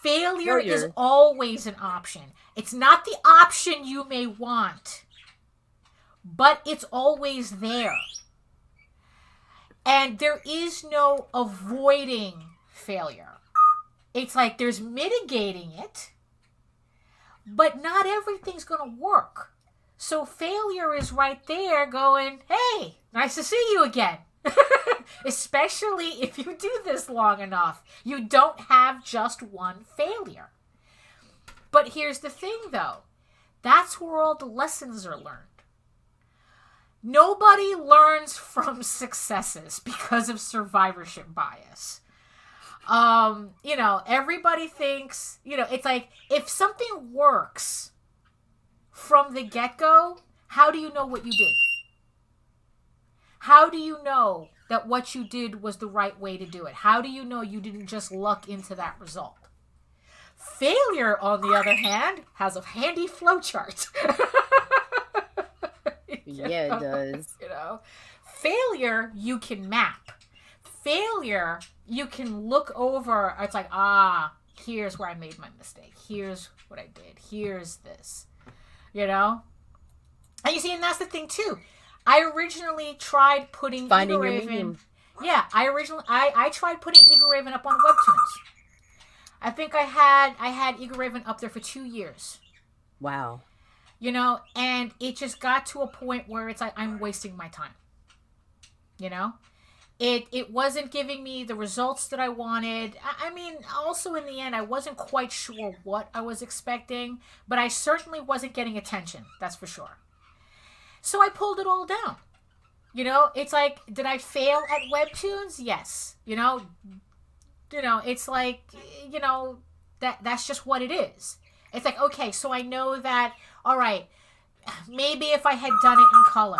Failure is always an option. It's not the option you may want, but it's always there. And there is no avoiding failure. It's like there's mitigating it, but not everything's going to work. So failure is right there going, hey, nice to see you again. Especially if you do this long enough. You don't have just one failure. But here's the thing, though. That's where all the lessons are learned. Nobody learns from successes because of survivorship bias. You know, everybody thinks, you know, it's like if something works from the get-go, how do you know what you did? How do you know that what you did was the right way to do it? How do you know you didn't just luck into that result? Failure, on the other hand, has a handy flowchart. Yeah, it does. You know, failure you can map. Failure you can look over. It's like, here's where I made my mistake. Here's what I did. Here's this. You know? And you see, and that's the thing too. I originally tried putting Eagle Raven. Yeah, I tried putting Eagle Raven up on Webtoons. I think I had Eagle Raven up there for 2 years. Wow. You know, and it just got to a point where it's like I'm wasting my time. You know? It wasn't giving me the results that I wanted. I mean, also in the end, I wasn't quite sure what I was expecting, but I certainly wasn't getting attention. That's for sure. So I pulled it all down. You know, it's like, did I fail at Webtoons? Yes. You know, it's like, you know, that's just what it is. It's like, okay, so I know that, all right, maybe if I had done it in color,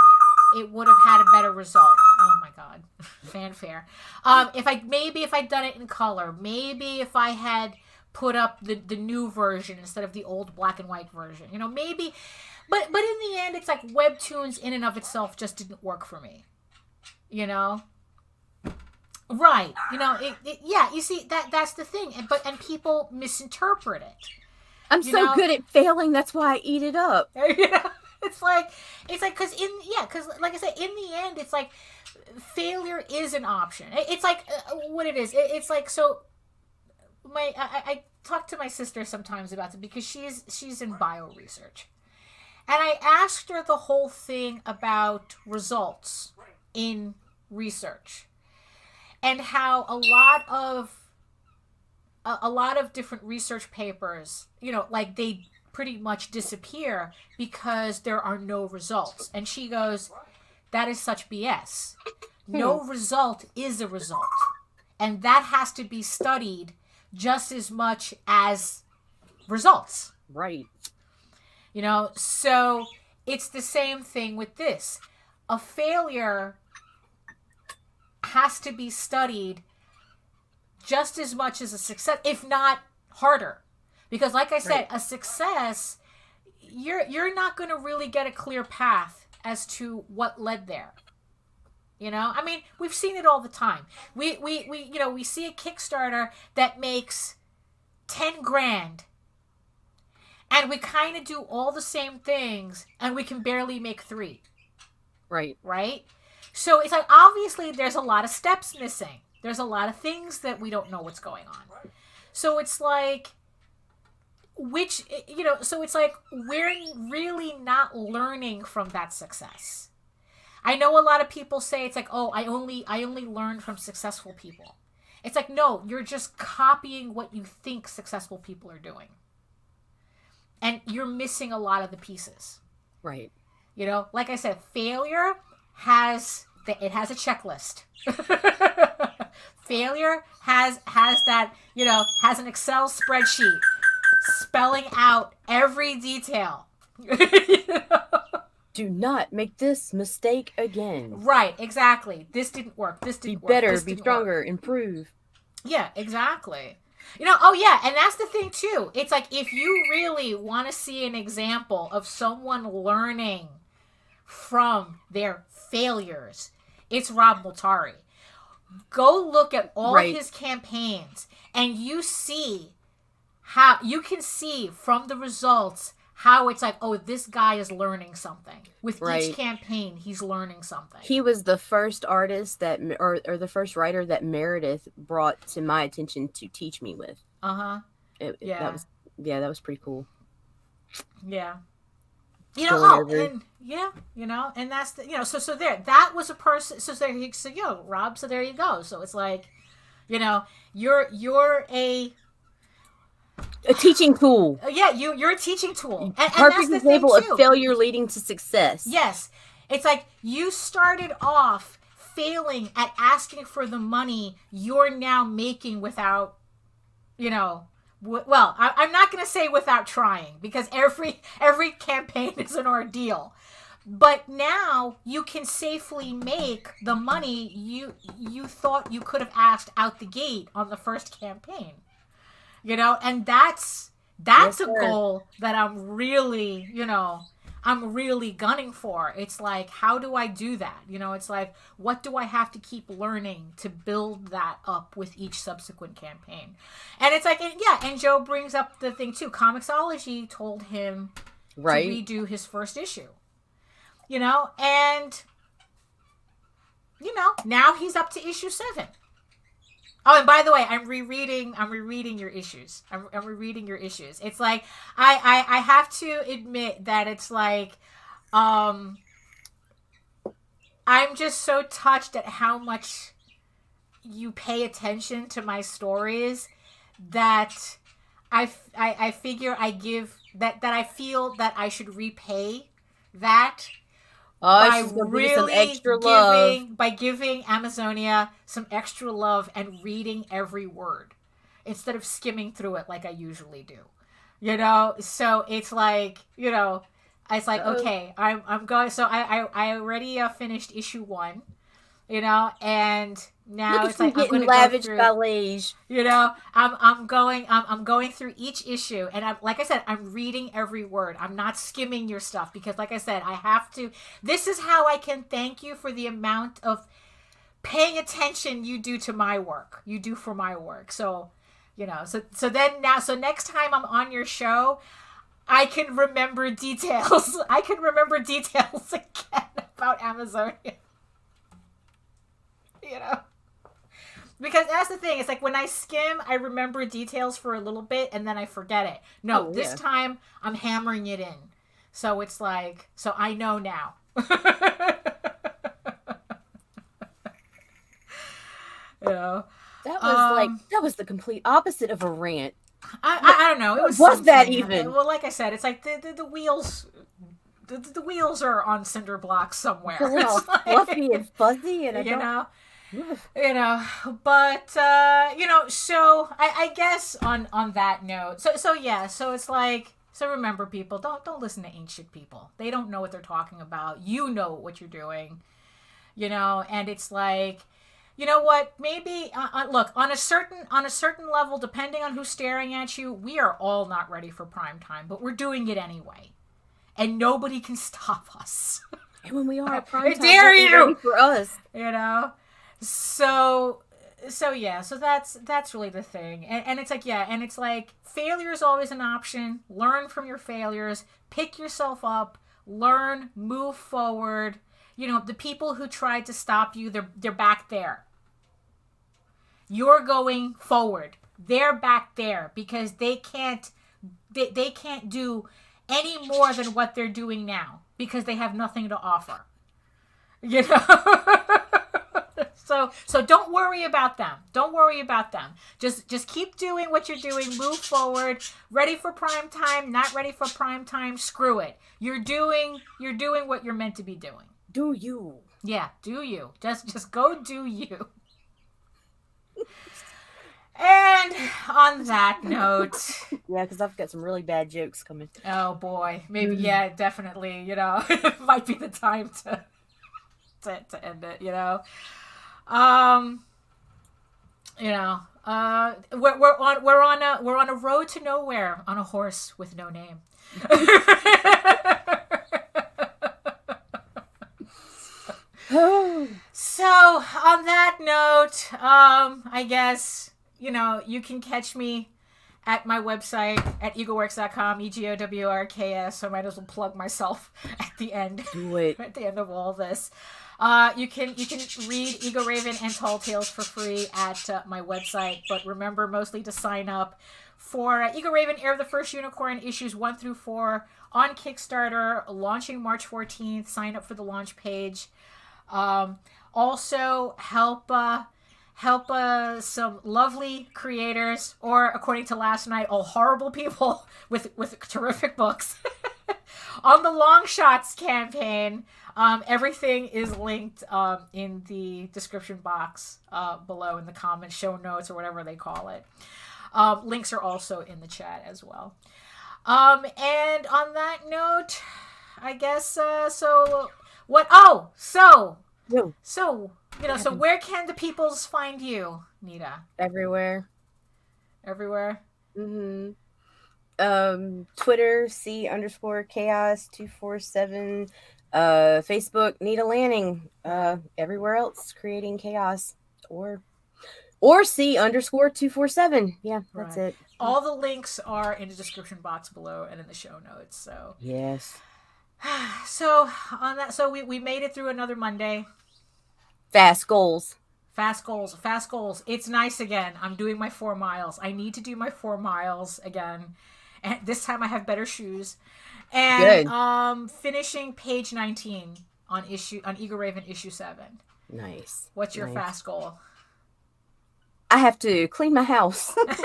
it would have had a better result. Oh my God, fanfare. If I'd done it in color, maybe if I had put up the new version instead of the old black and white version, you know, maybe. But in the end, it's like Webtoons in and of itself just didn't work for me. You know? Right. You know, yeah, you see, that's the thing. And people misinterpret it. I'm so good at failing, that's why I eat it up. Yeah. It's like, because like I said, in the end, it's like failure is an option. It's like what it is. It's like, so I talk to my sister sometimes about it because she's in bio research. And I asked her the whole thing about results in research, and how a lot of different research papers, like they pretty much disappear because there are no results. And she goes, that is such BS. No result is a result. And that has to be studied just as much as results. Right. So it's the same thing with this. A failure has to be studied just as much as a success, if not harder. Because like I said, a success, you're not going to really get a clear path as to what led there. I mean, we've seen it all the time. We see a Kickstarter that makes 10 grand, and we kind of do all the same things, and we can barely make 3. Right? So it's like, obviously there's a lot of steps missing. There's a lot of things that we don't know what's going on. So it's like, so it's like we're really not learning from that success. I know a lot of people say it's like, oh, I only learn from successful people. It's like, no, you're just copying what you think successful people are doing. And you're missing a lot of the pieces. Right. Like I said, failure has a checklist. Failure has that, has an Excel spreadsheet spelling out every detail. Do not make this mistake again. Right, exactly. This didn't work. This didn't work. Be better, be stronger, improve. Yeah, exactly. Oh yeah, and that's the thing too. It's like, if you really want to see an example of someone learning from their failures, it's Rob Multari. Go look at all his campaigns, and you can see from the results how it's like, oh, this guy is learning something. With each campaign, he's learning something. He was the first artist or the first writer that Meredith brought to my attention to teach me with. Uh-huh. That was pretty cool. Yeah. And that's the, so there, that was a person, Rob, so there you go. So it's like, you're a teaching tool. Yeah, you're a teaching tool. And perfect example of failure leading to success. Yes. It's like, you started off failing at asking for the money you're now making without, well, I'm not going to say without trying, because every campaign is an ordeal. But now you can safely make the money you thought you could have asked out the gate on the first campaign. And that's a goal that I'm really gunning for. It's like, how do I do that? It's like, what do I have to keep learning to build that up with each subsequent campaign? And it's like, and Joe brings up the thing too. Comixology told him to redo his first issue. And now he's up to issue 7. Oh, and by the way, I'm rereading your issues. I'm rereading your issues. It's like, I have to admit that it's like, I'm just so touched at how much you pay attention to my stories, that I figure I give that I feel that I should repay that. By really some extra love. By giving Amazonia some extra love and reading every word instead of skimming through it like I usually do. So it's like, it's like, okay, I'm going. So I already finished issue 1, and now it's like, I'm going to lavish go through, ballets. I'm going through each issue, and like I said, I'm reading every word. I'm not skimming your stuff, because like I said, I have to. This is how I can thank you for the amount of paying attention you do to my work. You do for my work. So, so next time I'm on your show, I can remember details. I can remember details again about Amazonia. Because that's the thing. It's like, when I skim, I remember details for a little bit, and then I forget it. No, this time I'm hammering it in. So it's like, so I know now. You know, that was the complete opposite of a rant. I don't know. It was that even? Well, like I said, it's like the wheels. The wheels are on cinder blocks somewhere. It's a little fluffy and fuzzy, and but so I guess on that note, so it's like, so remember, people, don't listen to ancient people. They don't know what they're talking about. You know what you're doing, and it's like, you know what? Maybe look, on a certain level, depending on who's staring at you, we are all not ready for prime time, but we're doing it anyway. And nobody can stop us. And when we are at prime time, dare you for us, So that's really the thing, and it's like, and it's like, failure is always an option. Learn from your failures, pick yourself up, learn, move forward. The people who tried to stop you, they're back there. You're going forward. They're back there because they can't do any more than what they're doing now because they have nothing to offer. So don't worry about them. Don't worry about them. Just keep doing what you're doing. Move forward. Ready for prime time, not ready for prime time. Screw it. You're doing what you're meant to be doing. Do you? Yeah, do you. Just go do you. And on that note, yeah, because I've got some really bad jokes coming. Oh boy, maybe definitely. It might be the time to end it. We're on a road to nowhere on a horse with no name. So on that note, I guess. You can catch me at my website at egoworks.com, EGOWRKS. So I might as well plug myself at the end. Do it. At the end of all this. You can read Ego Raven and Tall Tales for free at my website. But remember mostly to sign up for Ego Raven, Heir of the First Unicorn, issues 1 through 4 on Kickstarter, launching March 14th. Sign up for the launch page. Also, help some lovely creators, or according to last night, all horrible people with terrific books on the Long Shots campaign. Everything is linked in the description box below, in the comments, show notes, or whatever they call it. Links are also in the chat as well. And on that note, I guess so where can the peoples find you, Nita? Everywhere. Mm-hmm. Twitter, C_chaos247. Facebook, Nita Lanning. Everywhere else, creating chaos. Or C_247. Yeah, that's it. All the links are in the description box below and in the show notes. So yes. So on that, we made it through another Monday. Fast goals. It's nice again. I'm doing my 4 miles. I need to do my 4 miles again. And this time I have better shoes. And good. Finishing page 19 on Ego Raven issue 7. Nice. What's your fast goal? I have to clean my house. I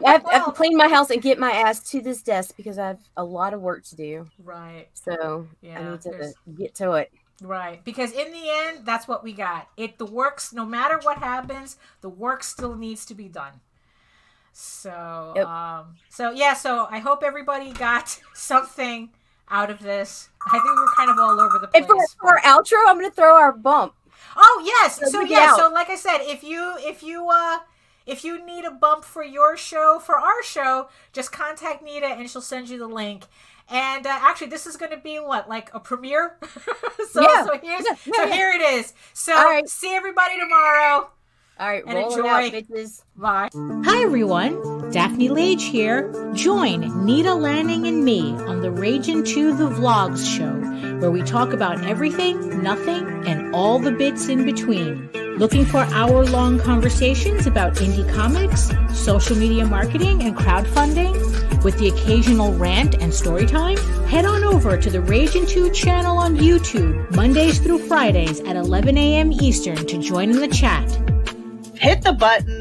have to clean my house and get my ass to this desk because I have a lot of work to do. Right. So I need to get to it. Right, because in the end, that's what we got. The works, no matter what happens, the work still needs to be done. So, yep. So I hope everybody got something out of this. I think we're kind of all over the place. And for our outro, I'm going to throw our bump. Oh yes, so like I said, if you need a bump for your show, for our show, just contact Nita and she'll send you the link. And actually, this is going to be like a premiere. So here it is. So see everybody tomorrow. All right, and enjoy. Out, bitches. Bye. Hi everyone, Daphne Lage here. Join Nita Lanning and me on the RAGIN 2 The Vlogs show, where we talk about everything, nothing, and all the bits in between. Looking for hour-long conversations about indie comics, social media marketing, and crowdfunding, with the occasional rant and story time? Head on over to the RAGIN 2 channel on YouTube, Mondays through Fridays at 11 a.m. Eastern to join in the chat. hit the button